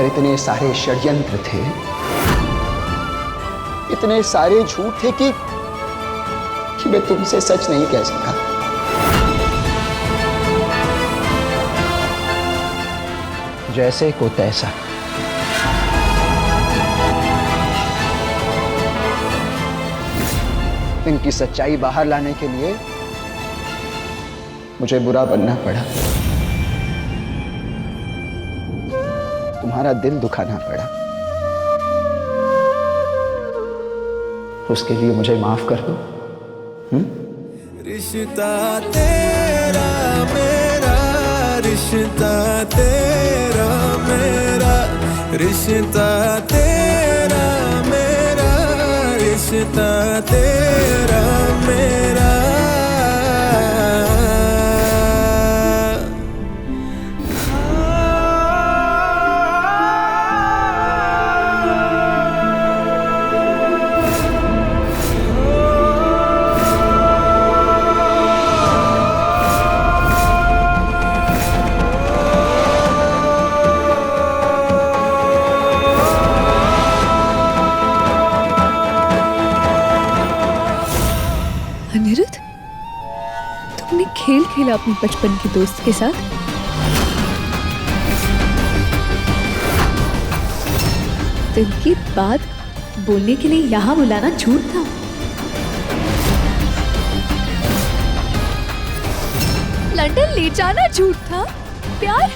इतने सारे षड्यंत्र थे, इतने सारे झूठ थे कि मैं तुमसे सच नहीं कह सका। जैसे को तैसा। इनकी सच्चाई बाहर लाने के लिए मुझे बुरा बनना पड़ा, तुम्हारा दिल दुखाना पड़ा। उसके लिए मुझे माफ कर दो। रिश्ता तेरा मेरा, रिश्ता तेरा मेरा, रिश्ता तेरा मेरा, रिश्ता तेरा मेरा। अनिरुद्ध, तुमने खेल खेला अपने बचपन के दोस्त के साथ। दिल की बात बोलने के लिए यहाँ बुलाना झूठ था। लंदन ले जाना झूठ था। प्यार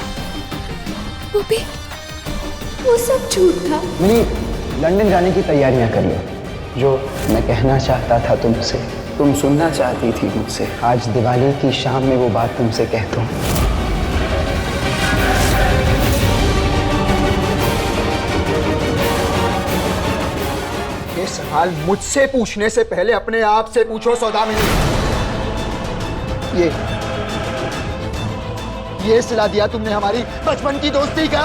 वो सब झूठ था। मिनी, लंदन जाने की तैयारियां कर लो। जो मैं कहना चाहता था तुमसे, तुम सुनना चाहती थी मुझसे, आज दिवाली की शाम में वो बात तुमसे कहता हूँ। ये सवाल मुझसे पूछने से पहले अपने आप से पूछो सौदामिनी। ये सिला दिया तुमने हमारी बचपन की दोस्ती का।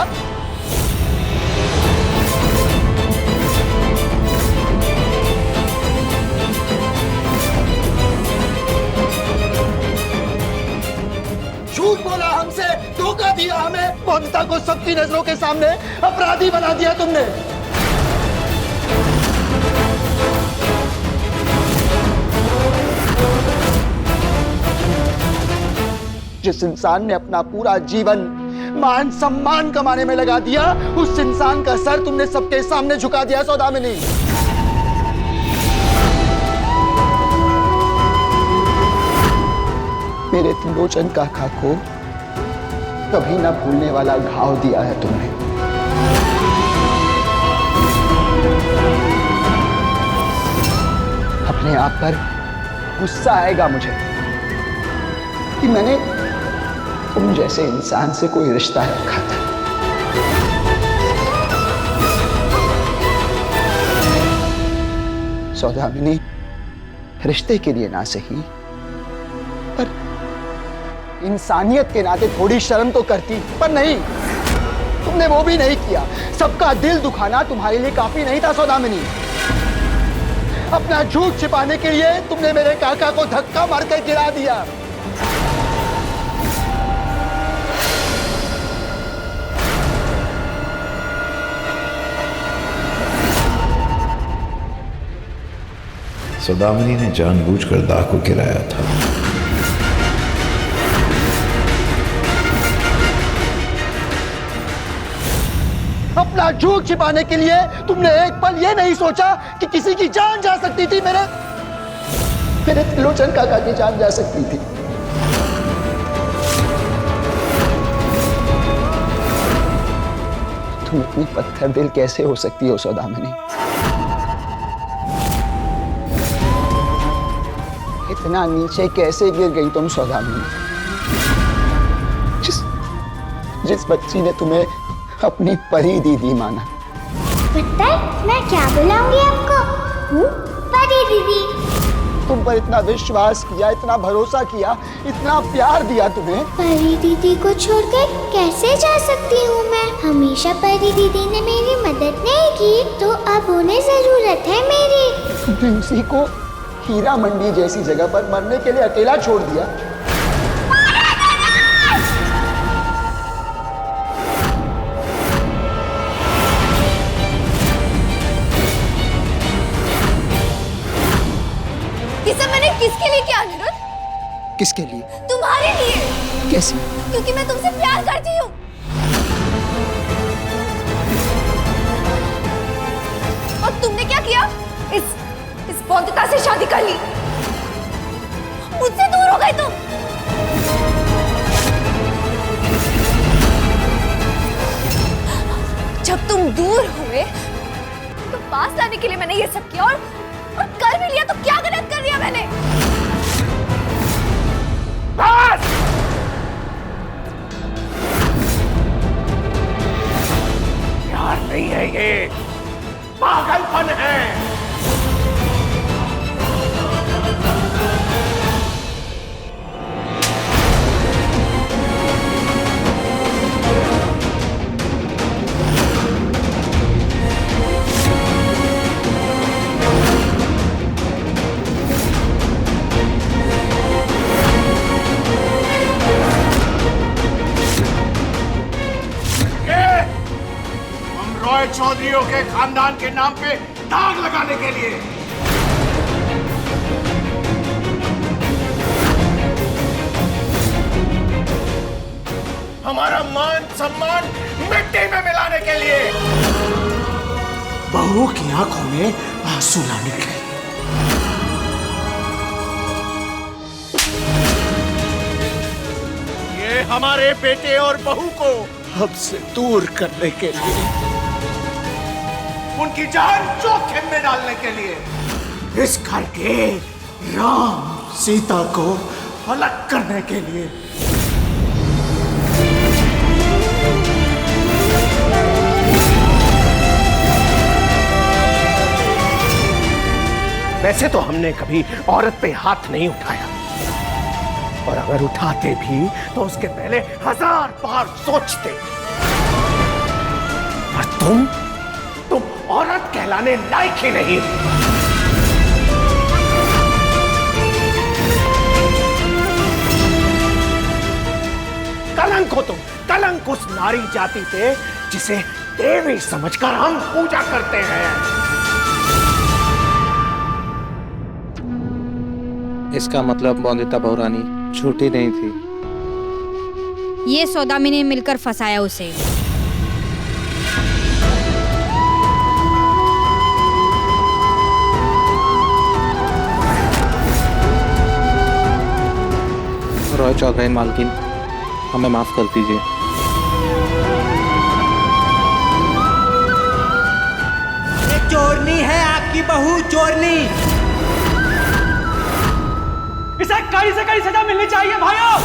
झूठ बोला हमसे, धोखा दिया हमें, मौनिता को सबकी नजरों के सामने अपराधी बना दिया तुमने। जिस इंसान ने अपना पूरा जीवन मान सम्मान कमाने में लगा दिया, उस इंसान का सर तुमने सबके सामने झुका दिया सौदामिनी। मेरे त्रिलोचन काका को कभी ना भूलने वाला घाव दिया है तुमने। अपने आप पर गुस्सा आएगा मुझे कि मैंने तुम जैसे इंसान से कोई रिश्ता रखा था। सौदामिनी, रिश्ते के लिए ना सही, पर इंसानियत के नाते थोड़ी शर्म तो करती, पर नहीं, तुमने वो भी नहीं किया। सबका दिल दुखाना तुम्हारे लिए काफी नहीं था सौदामिनी। अपना झूठ छिपाने के लिए तुमने मेरे काका को धक्का मारकर गिरा दिया। सौदामिनी ने जानबूझकर दाह को गिराया था। अपना झूठ छिपाने के लिए तुमने एक पल ये नहीं सोचा कि किसी की जान जा सकती थी, मेरे त्रिलोचन काका की जान जा सकती थी। तुम इतनी पत्थर दिल कैसे हो सकती हो सौदामिनी? इतना नीचे कैसे गिर गई तुम सौदामिनी? जिस बच्ची ने तुम्हें अपनी परी दीदी माना। पता है मैं क्या बुलाऊंगी आपको? परी दीदी। तुम पर इतना विश्वास किया, इतना भरोसा किया, इतना प्यार दिया तुम्हें। परी दीदी को छोड़कर कैसे जा सकती हूँ मैं? हमेशा परी दीदी ने मेरी मदद नहीं की, तो अब उन्हें जरूरत है मेरी। तुमने उसी को हीरा मंडी जैसी जगह पर मरने के लिए अकेला छोड़ दिया। के लिए क्या अनिरुद्ध? किसके लिए? तुम्हारे लिए। कैसे? क्योंकि मैं तुमसे प्यार करती हूँ। और तुमने क्या किया? इस बौद्धिकता से शादी कर ली। मुझसे दूर हो गए तुम। जब तुम दूर हुए तो पास लाने के लिए मैंने ये सब किया और कर भी लिया। तो क्या गलत कर दिया मैंने? बस! प्यार नहीं है ये, पागलपन है। रॉय चौधरियों के खानदान के नाम पे दाग लगाने के लिए। हमारा मान सम्मान मिट्टी में मिलाने के लिए। बहू की आंखों में आंसू लाने के लिए। ये हमारे बेटे और बहू को हमसे दूर करने के लिए, उनकी जान जोखिम में डालने के लिए, इस घर के राम सीता को अलग करने के लिए। वैसे तो हमने कभी औरत पे हाथ नहीं उठाया, और अगर उठाते भी तो उसके पहले 1000 बार सोचते। और तुम औरत कहलाने लायक ही नहीं। कलंक हो तुम, कलंक उस नारी जाति पे जिसे देवी समझकर हम पूजा करते हैं। इसका मतलब बौंदिता बहुरानी झूठी नहीं थी। ये सौदामी ने मिलकर फंसाया उसे। रॉय चौधरी मालकिन, हमें माफ कर दीजिए। ये चोरनी है आपकी बहू, चोरनी। इसे कड़ी से कड़ी सजा मिलनी चाहिए भाइयों।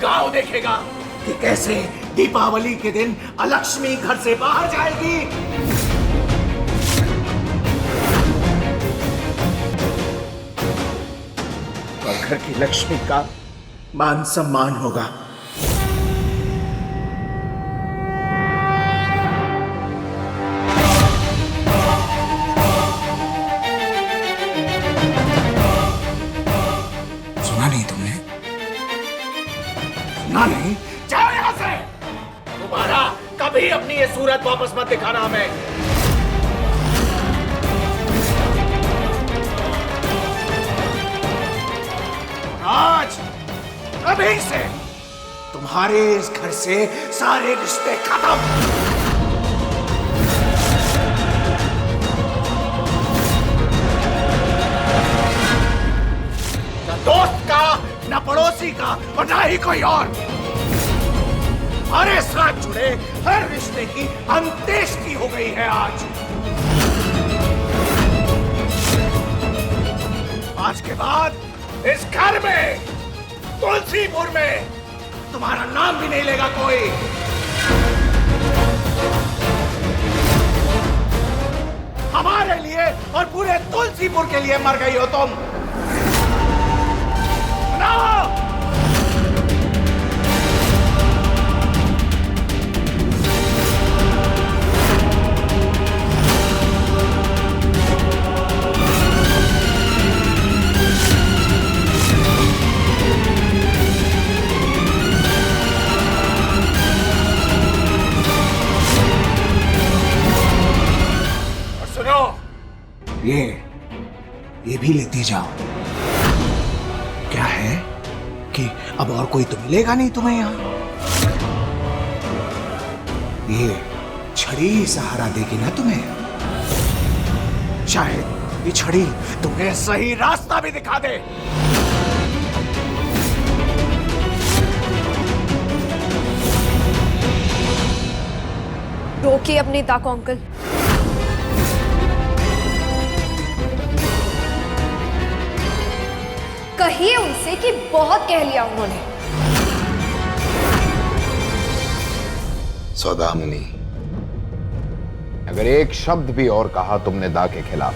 गांव देखेगा कि कैसे दीपावली के दिन अलक्ष्मी घर से बाहर जाएगी। और घर की लक्ष्मी का मान सम्मान होगा। सुना नहीं तुमने? सुना नहीं? जाओ यहां से। दोबारा कभी अपनी ये सूरत वापस मत दिखाना हमें। आज अभी से तुम्हारे इस घर से सारे रिश्ते खत्म। न दोस्त का, न पड़ोसी का और न ही कोई और। हमारे साथ जुड़े हर रिश्ते की अंत्येष्टि हो गई है आज। आज के बाद इस घर में, तुलसीपुर में तुम्हारा नाम भी नहीं लेगा कोई। हमारे लिए और पूरे तुलसीपुर के लिए मर गई हो तुम। बनाओ। ये भी लेती जाओ। क्या है कि अब और कोई तो मिलेगा नहीं तुम्हें यहाँ। ये छड़ी सहारा देगी ना तुम्हें। शायद ये छड़ी तुम्हें सही रास्ता भी दिखा दे। रोकिए अपने नेता को अंकल। कहिए उनसे कि बहुत कह लिया उन्होंने। सौदामिनी, अगर एक शब्द भी और कहा तुमने दा के खिलाफ,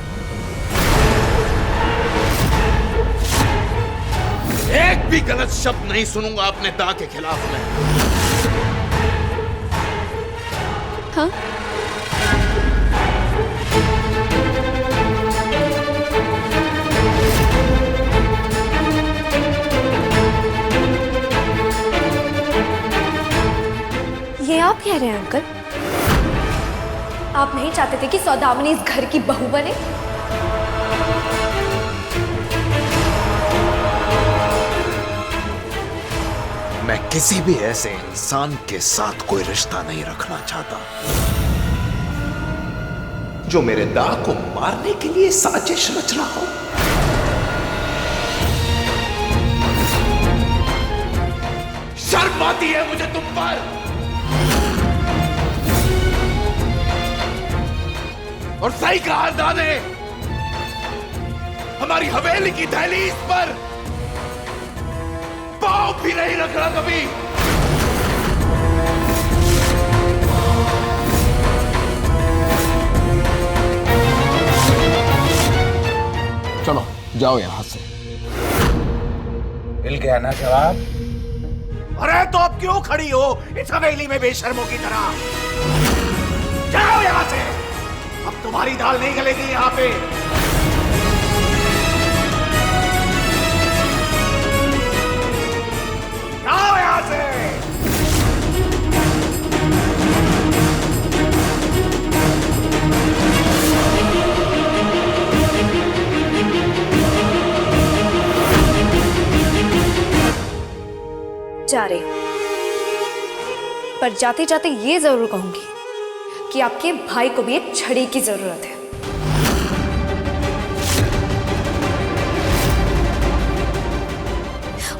एक भी गलत शब्द नहीं सुनूंगा अपने दा के खिलाफ में। हाँ? ये आप कह रहे हैं अंकल? आप नहीं चाहते थे कि सौदामिनी इस घर की बहू बने? मैं किसी भी ऐसे इंसान के साथ कोई रिश्ता नहीं रखना चाहता जो मेरे दा को मारने के लिए साजिश रच रहा हो। शर्म आती है मुझे तुम पर। और सही कहा दा ने, हमारी हवेली की दहलीज पर पांव भी नहीं रख रहा कभी। चलो जाओ यहां से। मिल गया ना जवाब? अरे तो अब क्यों खड़ी हो इस हवेली में बेशर्मों की तरह? जाओ यहां से। अब तुम्हारी दाल नहीं गलेगी यहां पे। जाओ यहां से। जा रहे पर जाते जाते ये जरूर कहूंगी कि आपके भाई को भी एक छड़ी की जरूरत है।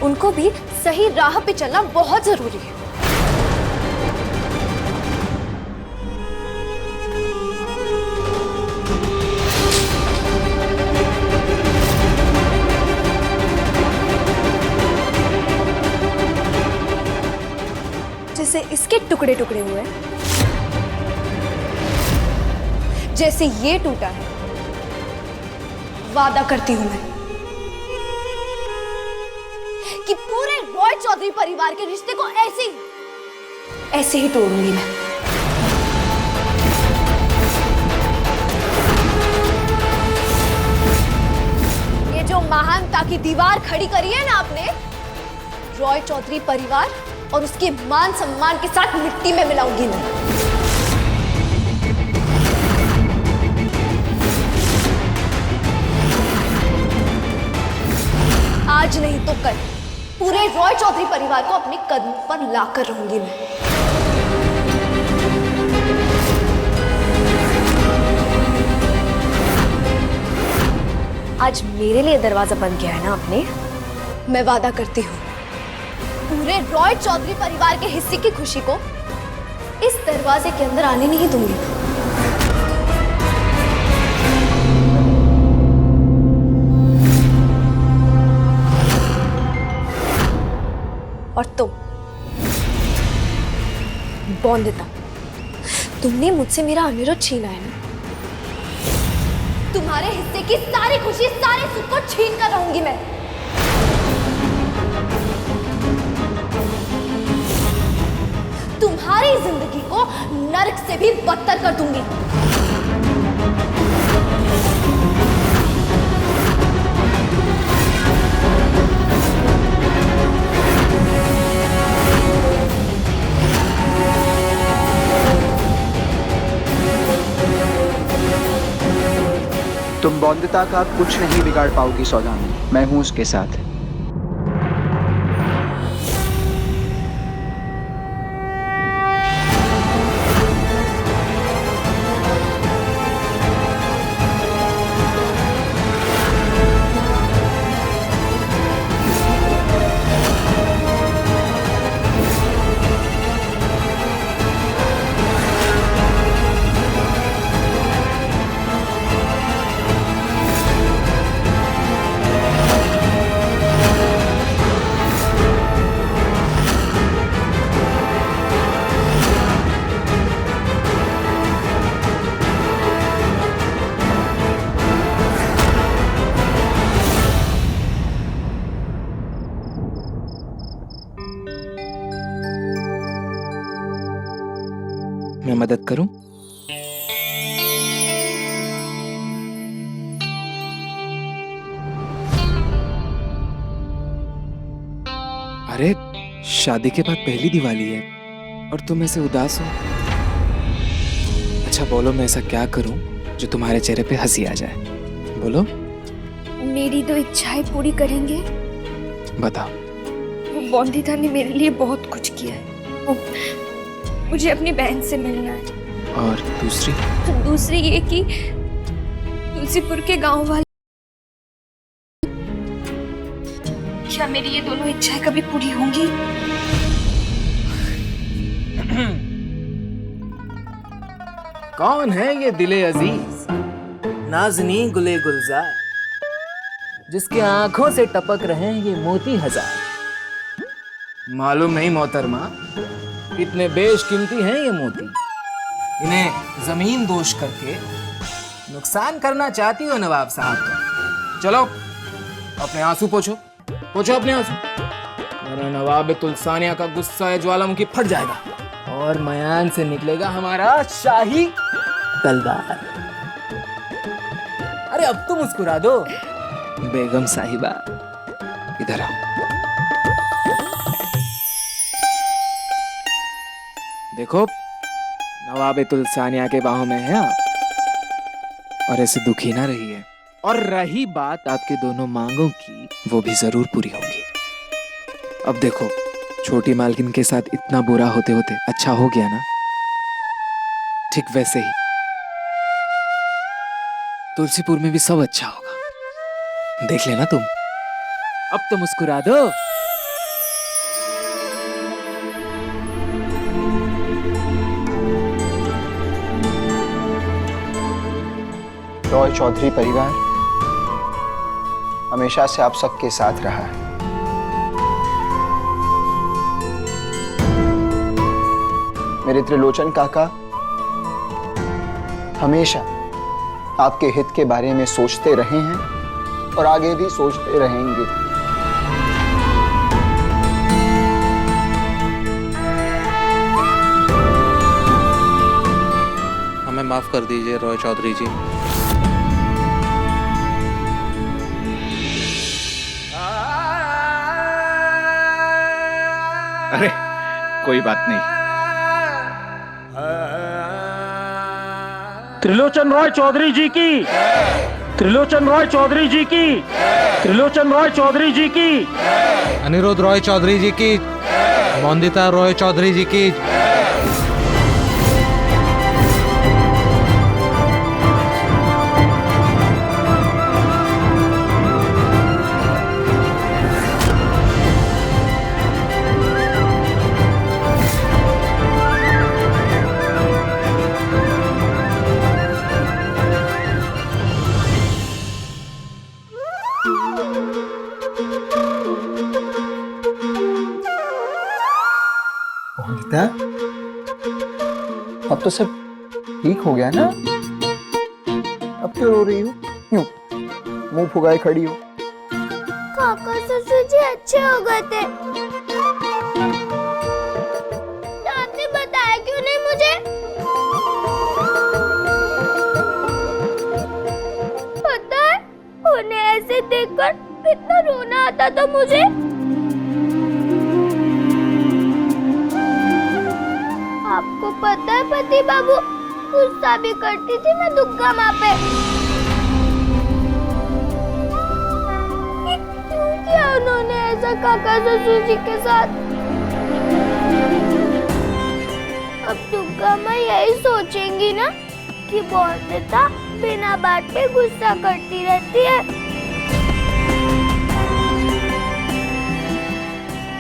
उनको भी सही राह पे चलना बहुत जरूरी है। जैसे इसके टुकड़े टुकड़े हुए, जैसे ये टूटा है, वादा करती हूं मैं कि पूरे रॉय चौधरी परिवार के रिश्ते को ऐसे ही तोड़ूंगी मैं। ये जो महानता की दीवार खड़ी करी है ना आपने, रॉय चौधरी परिवार और उसके मान सम्मान के साथ मिट्टी में मिलाऊंगी मैं। आज नहीं तो कल पूरे रॉय चौधरी परिवार को अपने कदम पर लाकर रहूंगी मैं। आज मेरे लिए दरवाजा बंद किया है ना आपने, मैं वादा करती हूँ पूरे रॉय चौधरी परिवार के हिस्से की खुशी को इस दरवाजे के अंदर आने नहीं दूंगी। और तुम बॉन्दिता, तुमने मुझसे मेरा अनुरोध छीना है ना, तुम्हारे हिस्से की सारी खुशी सारे सुख को छीन कर रहूंगी मैं। तुम्हारी जिंदगी को नरक से भी बदतर कर दूंगी। तुम बौद्धिता का कुछ नहीं बिगाड़ पाओगी सौदामिनी, मैं हूं उसके साथ। मैं मदद करूं? अरे शादी के बाद पहली दिवाली है और तुम ऐसे उदास हो। अच्छा बोलो, मैं ऐसा क्या करूं जो तुम्हारे चेहरे पे हंसी आ जाए? बोलो। मेरी दो इच्छाएं पूरी करेंगे? बताओ। बॉन्दिता ने मेरे लिए बहुत कुछ किया है। मुझे अपनी बहन से मिलना है। और दूसरी? दूसरी ये कि तुलसीपुर के गांव वाले, क्या मेरी ये दोनों इच्छाएं कभी पूरी होंगी? कौन है ये दिले अजीज, नाज़नी गुले गुलजार, जिसके आंखों से टपक रहे हैं ये मोती हजार? मालूम नहीं मोहतरमा, कितने बेशकीमती हैं ये मोती। इन्हें जमीन दोष करके नुकसान करना चाहती हो नवाब साहब का। चलो अपने आंसू पोछो, पोछो अपने आंसू। मेरा नवाब तुलसानिया का गुस्सा है ज्वालामुखी फट जाएगा और मयान से निकलेगा हमारा शाही तलवार। अरे अब तुम मुस्कुरा दो। बेगम साहिबा इधर आओ। देखो, नवाब तुलसानिया के बाहों में है आप, और ऐसे दुखी ना रहिए। और रही बात आपके दोनों मांगों की, वो भी जरूर पूरी होंगी। अब देखो, छोटी मालकिन के साथ इतना बुरा होते होते अच्छा हो गया ना, ठीक वैसे ही तुलसीपुर में भी सब अच्छा होगा। देख लेना तुम। अब तो मुस्कुरा दो। रॉय चौधरी परिवार हमेशा से आप सबके साथ रहा है। मेरे त्रिलोचन काका हमेशा आपके हित के बारे में सोचते रहे हैं और आगे भी सोचते रहेंगे। हमें माफ कर दीजिए रॉय चौधरी जी। अरे कोई बात नहीं। त्रिलोचन रॉय चौधरी जी की, त्रिलोचन रॉय चौधरी जी की, त्रिलोचन रॉय चौधरी जी की, अनिरुद्ध रॉय चौधरी जी की, मोंदिता रॉय चौधरी जी की। मोनिता, अब तो सब ठीक हो गया ना? अब क्यों रो रही हो? क्यों मुंह फुगाए खड़ी हो? काका ससुर जी अच्छे हो गए थे। आपने बताया क्यों नहीं मुझे? पता है उन्हें ऐसे देखकर कितना रोना आता था मुझे। आपको पता है पति बाबू गुस्सा भी करती थी मैं दुर्गा माँ पे। क्यों किया उन्होंने ऐसा काका ससुर जी के साथ? अब दुर्गा माँ यही सोचेंगी ना कि मोनिता बिना बात पे गुस्सा करती रहती है।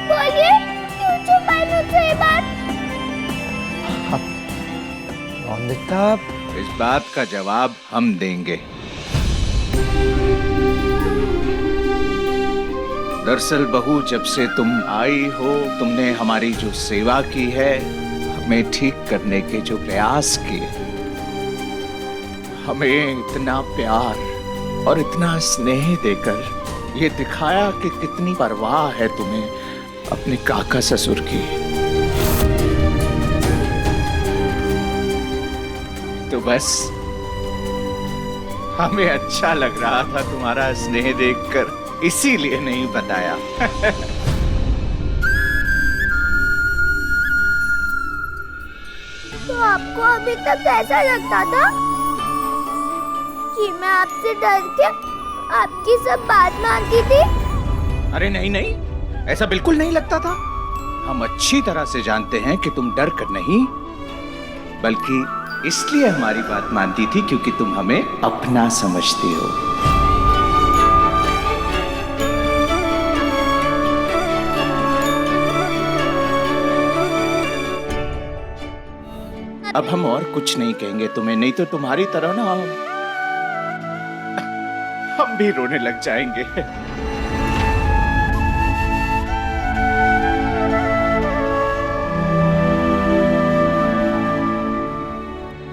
बोलिए क्यों छुपाई मुझसे ये बात? मोनिता, इस बात का जवाब हम देंगे। दरअसल बहू, जब से तुम आई हो तुमने हमारी जो सेवा की है, हमें ठीक करने के जो प्रयास किए, हमें इतना प्यार और इतना स्नेह देकर ये दिखाया कि कितनी परवाह है तुम्हें अपने काका ससुर की। तो बस हमें अच्छा लग रहा था तुम्हारा स्नेह देखकर, इसीलिए नहीं बताया। तो आपको अभी तक ऐसा लगता था कि मैं आपसे डर के आपकी सब बात मानती थी? अरे नहीं नहीं, ऐसा बिल्कुल नहीं लगता था। हम अच्छी तरह से जानते हैं कि तुम डर कर नहीं, बल्कि इसलिए हमारी बात मानती थी क्योंकि तुम हमें अपना समझती हो। अब हम और कुछ नहीं कहेंगे तुम्हें, नहीं तो तुम्हारी तरह ना हम भी रोने लग जाएंगे।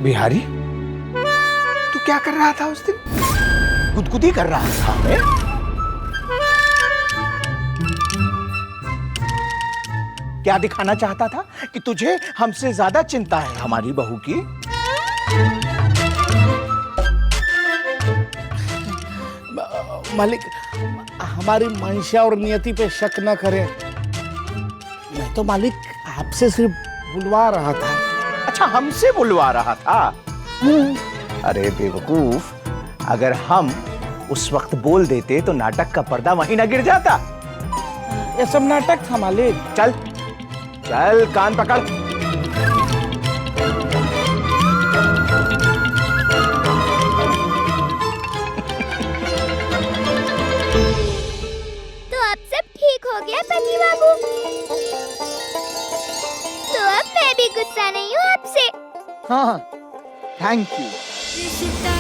बिहारी, तू क्या कर रहा था उस दिन? गुदगुदी कर रहा था मैं? क्या दिखाना चाहता था कि तुझे हमसे ज्यादा चिंता है हमारी बहू की? मालिक, हमारी मंशा और नियति पे शक न करें। मैं तो मालिक आपसे सिर्फ बुलवा रहा था। अच्छा, हमसे बुलवा रहा था? अरे बेवकूफ, अगर हम उस वक्त बोल देते तो नाटक का पर्दा वहीं न गिर जाता। ये सब नाटक था मालिक। चल चल, कान पकड़। तो अब सब ठीक हो गया पति बाबू? तो अब मैं भी गुस्सा नहीं हूँ आपसे। हाँ, थैंक यू। रिश्ता